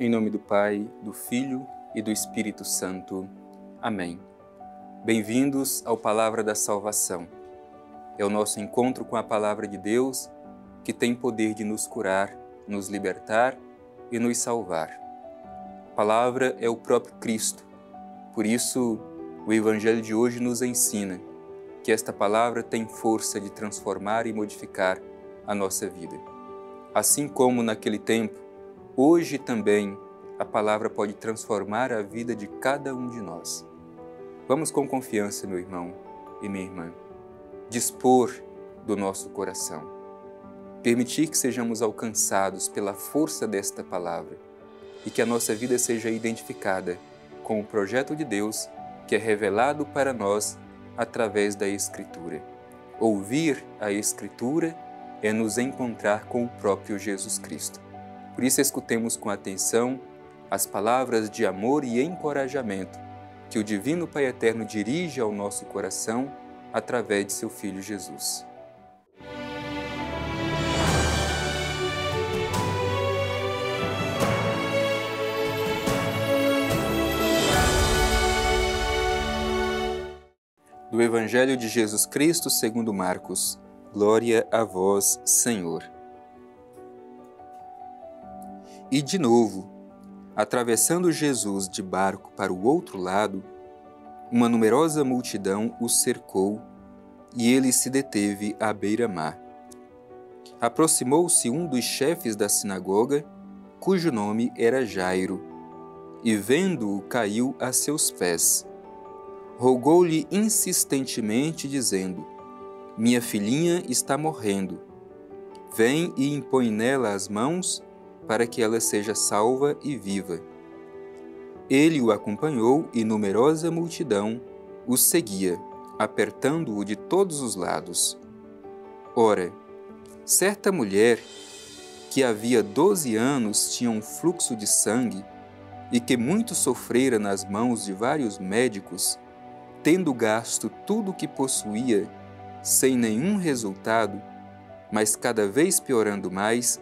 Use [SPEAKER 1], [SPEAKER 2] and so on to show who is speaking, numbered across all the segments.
[SPEAKER 1] Em nome do Pai, do Filho e do Espírito Santo. Amém. Bem-vindos ao Palavra da Salvação. É o nosso encontro com a Palavra de Deus que tem poder de nos curar, nos libertar e nos salvar. A Palavra é o próprio Cristo. Por isso, o Evangelho de hoje nos ensina que esta Palavra tem força de transformar e modificar a nossa vida. Assim como naquele tempo, hoje também a Palavra pode transformar a vida de cada um de nós. Vamos com confiança, meu irmão e minha irmã, dispor do nosso coração, permitir que sejamos alcançados pela força desta Palavra e que a nossa vida seja identificada com o projeto de Deus que é revelado para nós através da Escritura. Ouvir a Escritura é nos encontrar com o próprio Jesus Cristo. Por isso, escutemos com atenção as palavras de amor e encorajamento que o Divino Pai Eterno dirige ao nosso coração através de seu Filho Jesus. Do Evangelho de Jesus Cristo segundo Marcos. Glória a vós, Senhor. E de novo, atravessando Jesus de barco para o outro lado, uma numerosa multidão o cercou e ele se deteve à beira-mar. Aproximou-se um dos chefes da sinagoga, cujo nome era Jairo, e vendo-o caiu a seus pés. Rogou-lhe insistentemente, dizendo: Minha filhinha está morrendo. Vem e impõe nela as mãos, para que ela seja salva e viva. Ele o acompanhou e numerosa multidão o seguia, apertando-o de todos os lados. Ora, certa mulher, que havia 12 anos tinha um fluxo de sangue e que muito sofrera nas mãos de vários médicos, tendo gasto tudo o que possuía, sem nenhum resultado, mas cada vez piorando mais,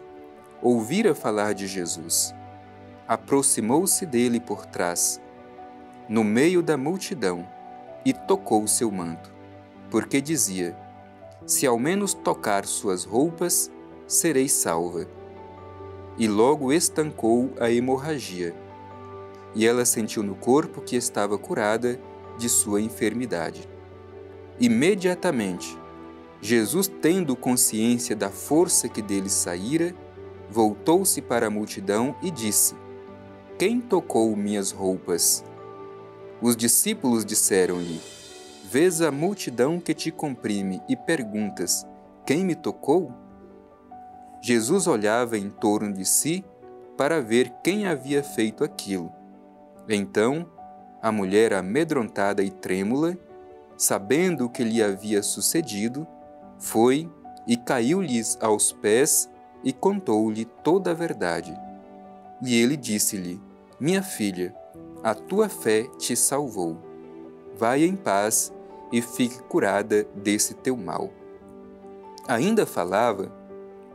[SPEAKER 1] ouvira falar de Jesus. Aproximou-se dele por trás, no meio da multidão, e tocou seu manto, porque dizia: Se ao menos tocar suas roupas, serei salva. E logo estancou a hemorragia, e ela sentiu no corpo que estava curada de sua enfermidade. Imediatamente, Jesus, tendo consciência da força que dele saíra, voltou-se para a multidão e disse: Quem tocou minhas roupas? Os discípulos disseram-lhe: Vês a multidão que te comprime e perguntas: Quem me tocou? Jesus olhava em torno de si para ver quem havia feito aquilo. Então, a mulher, amedrontada e trêmula, sabendo o que lhe havia sucedido, foi e caiu-lhes aos pés e contou-lhe toda a verdade. E ele disse-lhe: Minha filha, a tua fé te salvou. Vai em paz e fique curada desse teu mal. Ainda falava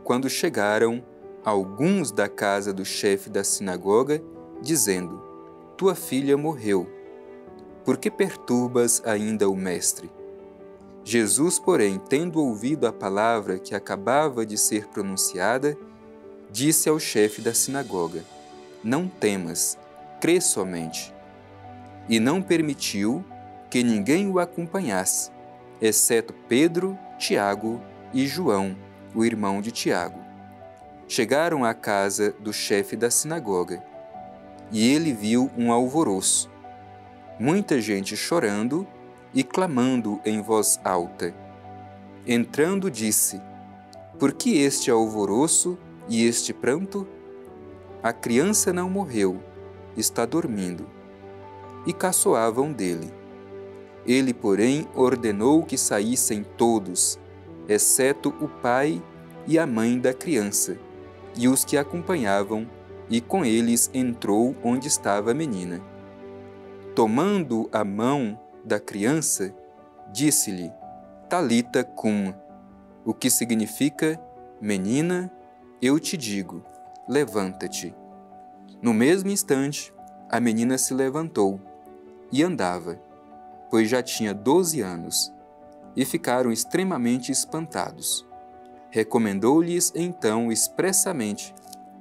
[SPEAKER 1] quando chegaram alguns da casa do chefe da sinagoga, dizendo: Tua filha morreu. Por que perturbas ainda o mestre? Jesus, porém, tendo ouvido a palavra que acabava de ser pronunciada, disse ao chefe da sinagoga: Não temas, crê somente. E não permitiu que ninguém o acompanhasse, exceto Pedro, Tiago e João, o irmão de Tiago. Chegaram à casa do chefe da sinagoga, e ele viu um alvoroço, muita gente chorando e clamando em voz alta. Entrando, disse: Por que este alvoroço e este pranto? A criança não morreu, está dormindo. E caçoavam dele. Ele, porém, ordenou que saíssem todos, exceto o pai e a mãe da criança, e os que acompanhavam, e com eles entrou onde estava a menina. Tomando a mão da criança, disse-lhe: Talita cum, o que significa: Menina, eu te digo, levanta-te. No mesmo instante, a menina se levantou e andava, pois já tinha 12 anos, e ficaram extremamente espantados. Recomendou-lhes então expressamente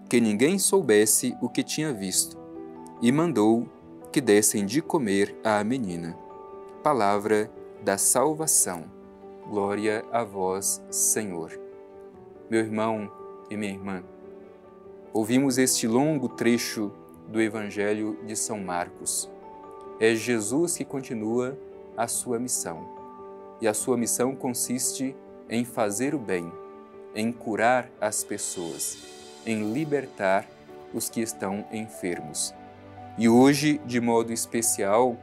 [SPEAKER 1] que ninguém soubesse o que tinha visto, e mandou que dessem de comer à menina. Palavra da salvação. Glória a vós, Senhor. Meu irmão e minha irmã, ouvimos este longo trecho do Evangelho de São Marcos. É Jesus que continua a sua missão. E a sua missão consiste em fazer o bem, em curar as pessoas, em libertar os que estão enfermos. E hoje, de modo especial,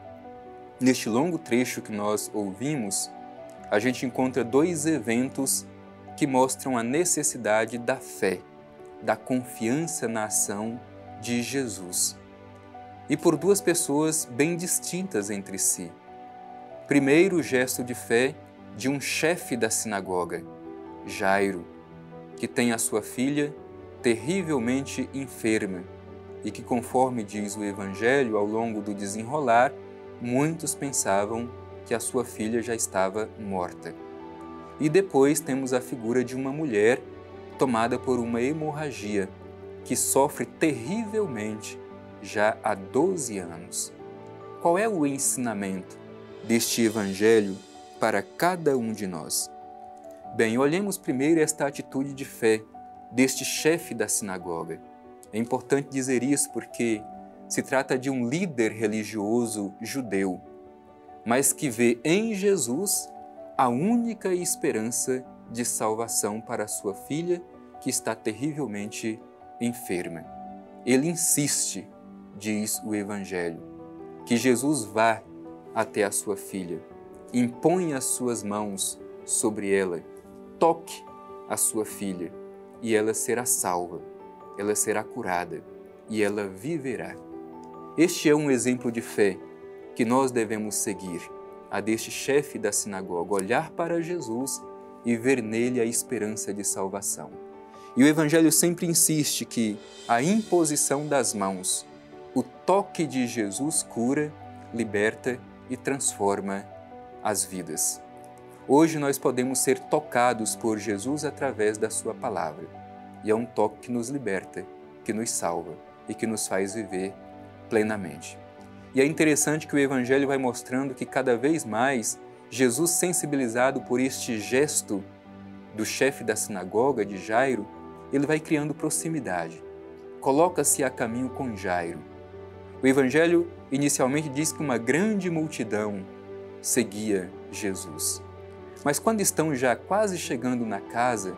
[SPEAKER 1] neste longo trecho que nós ouvimos, a gente encontra dois eventos que mostram a necessidade da fé, da confiança na ação de Jesus. E por duas pessoas bem distintas entre si. Primeiro, o gesto de fé de um chefe da sinagoga, Jairo, que tem a sua filha terrivelmente enferma e que, conforme diz o Evangelho, ao longo do desenrolar, muitos pensavam que a sua filha já estava morta. E depois temos a figura de uma mulher tomada por uma hemorragia, que sofre terrivelmente já há 12 anos. Qual é o ensinamento deste Evangelho para cada um de nós? Bem, olhemos primeiro esta atitude de fé deste chefe da sinagoga. É importante dizer isso porque se trata de um líder religioso judeu, mas que vê em Jesus a única esperança de salvação para a sua filha, que está terrivelmente enferma. Ele insiste, diz o Evangelho, que Jesus vá até a sua filha, impõe as suas mãos sobre ela, toque a sua filha e ela será salva, ela será curada e ela viverá. Este é um exemplo de fé que nós devemos seguir, a deste chefe da sinagoga, olhar para Jesus e ver nele a esperança de salvação. E o Evangelho sempre insiste que a imposição das mãos, o toque de Jesus cura, liberta e transforma as vidas. Hoje nós podemos ser tocados por Jesus através da sua palavra. E é um toque que nos liberta, que nos salva e que nos faz viver plenamente. E é interessante que o Evangelho vai mostrando que cada vez mais Jesus, sensibilizado por este gesto do chefe da sinagoga, de Jairo, ele vai criando proximidade. Coloca-se a caminho com Jairo. O Evangelho inicialmente diz que uma grande multidão seguia Jesus. Mas quando estão já quase chegando na casa,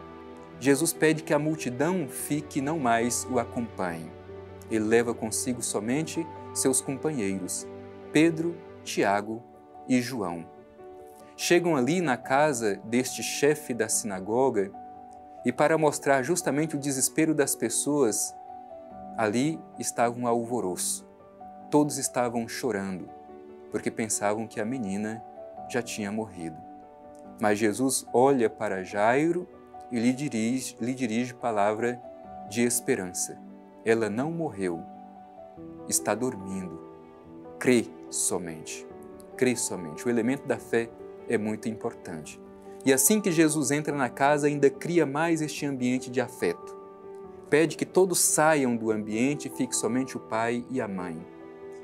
[SPEAKER 1] Jesus pede que a multidão fique e não mais o acompanhe. Ele leva consigo somente seus companheiros, Pedro, Tiago e João. Chegam ali na casa deste chefe da sinagoga e, para mostrar justamente o desespero das pessoas, ali estava um alvoroço. Todos estavam chorando, porque pensavam que a menina já tinha morrido. Mas Jesus olha para Jairo e lhe dirige palavra de esperança. Ela não morreu, está dormindo. Crê somente, crê somente. O elemento da fé é muito importante. E assim que Jesus entra na casa, ainda cria mais este ambiente de afeto. Pede que todos saiam do ambiente e fique somente o pai e a mãe.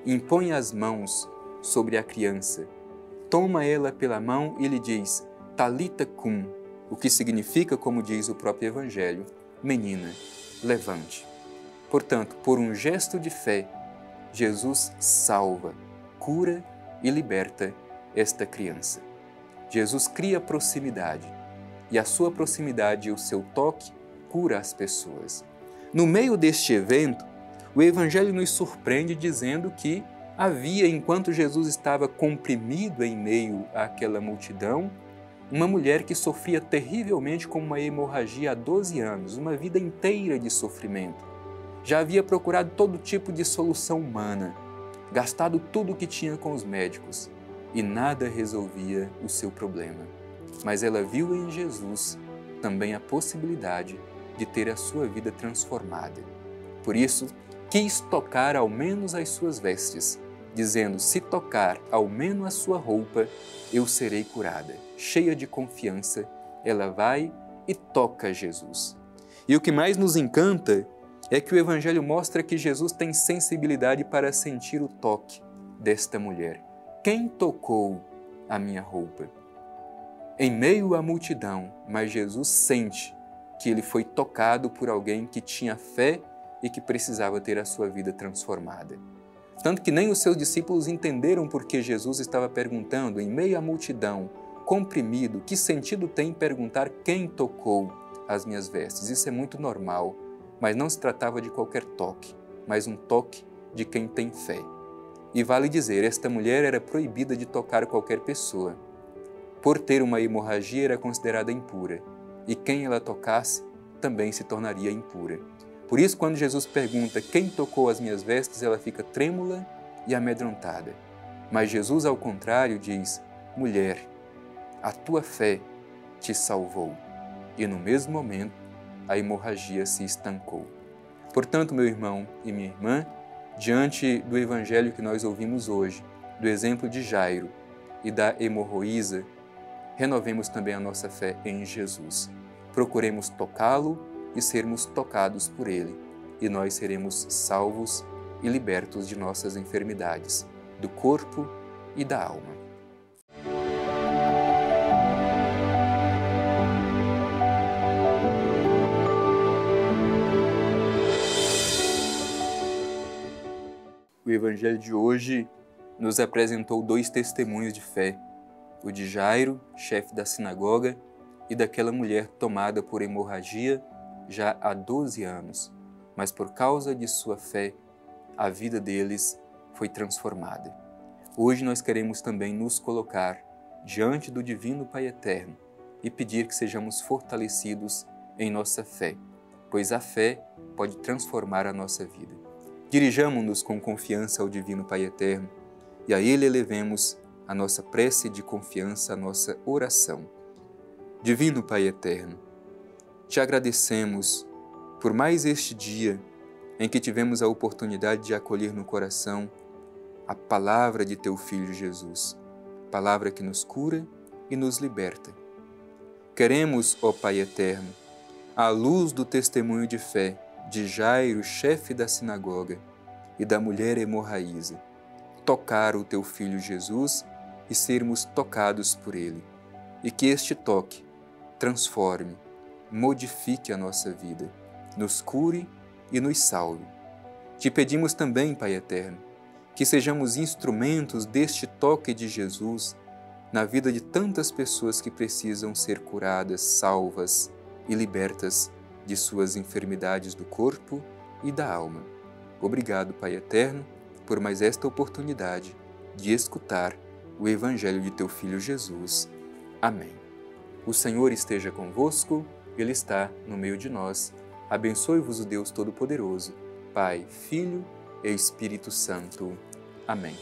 [SPEAKER 1] Impõe as mãos sobre a criança. Toma ela pela mão e lhe diz, Talita cum, o que significa, como diz o próprio Evangelho, menina, levante. Portanto, por um gesto de fé, Jesus salva, cura e liberta esta criança. Jesus cria proximidade e a sua proximidade e o seu toque cura as pessoas. No meio deste evento, o Evangelho nos surpreende dizendo que havia, enquanto Jesus estava comprimido em meio àquela multidão, uma mulher que sofria terrivelmente com uma hemorragia há 12 anos, uma vida inteira de sofrimento. Já havia procurado todo tipo de solução humana, gastado tudo o que tinha com os médicos e nada resolvia o seu problema. Mas ela viu em Jesus também a possibilidade de ter a sua vida transformada. Por isso, quis tocar ao menos as suas vestes, dizendo: se tocar ao menos a sua roupa, eu serei curada. Cheia de confiança, ela vai e toca Jesus. E o que mais nos encanta é que o Evangelho mostra que Jesus tem sensibilidade para sentir o toque desta mulher. Quem tocou a minha roupa? Em meio à multidão, mas Jesus sente que ele foi tocado por alguém que tinha fé e que precisava ter a sua vida transformada. Tanto que nem os seus discípulos entenderam por que Jesus estava perguntando, em meio à multidão, comprimido, que sentido tem perguntar quem tocou as minhas vestes? Isso é muito normal, mas não se tratava de qualquer toque, mas um toque de quem tem fé. E vale dizer, esta mulher era proibida de tocar qualquer pessoa. Por ter uma hemorragia, era considerada impura, e quem ela tocasse também se tornaria impura. Por isso, quando Jesus pergunta quem tocou as minhas vestes, ela fica trêmula e amedrontada. Mas Jesus, ao contrário, diz: mulher, a tua fé te salvou. E no mesmo momento, a hemorragia se estancou. Portanto, meu irmão e minha irmã, diante do evangelho que nós ouvimos hoje, do exemplo de Jairo e da hemorroísa, renovemos também a nossa fé em Jesus. Procuremos tocá-lo e sermos tocados por ele, e nós seremos salvos e libertos de nossas enfermidades, do corpo e da alma. O Evangelho de hoje nos apresentou 2 testemunhos de fé, o de Jairo, chefe da sinagoga, e daquela mulher tomada por hemorragia já há 12 anos, mas por causa de sua fé, a vida deles foi transformada. Hoje nós queremos também nos colocar diante do Divino Pai Eterno e pedir que sejamos fortalecidos em nossa fé, pois a fé pode transformar a nossa vida. Dirijamo-nos com confiança ao Divino Pai Eterno e a Ele elevemos a nossa prece de confiança, a nossa oração. Divino Pai Eterno, te agradecemos por mais este dia em que tivemos a oportunidade de acolher no coração a palavra de Teu Filho Jesus, palavra que nos cura e nos liberta. Queremos, ó Pai Eterno, à luz do testemunho de fé de Jairo, chefe da sinagoga, e da mulher hemorraísa, tocar o Teu Filho Jesus e sermos tocados por Ele, e que este toque transforme, modifique a nossa vida, nos cure e nos salve. Te pedimos também, Pai Eterno, que sejamos instrumentos deste toque de Jesus na vida de tantas pessoas que precisam ser curadas, salvas e libertas de suas enfermidades do corpo e da alma. Obrigado, Pai Eterno, por mais esta oportunidade de escutar o Evangelho de Teu Filho Jesus. Amém. O Senhor esteja convosco, Ele está no meio de nós. Abençoe-vos o Deus Todo-Poderoso, Pai, Filho e Espírito Santo. Amém.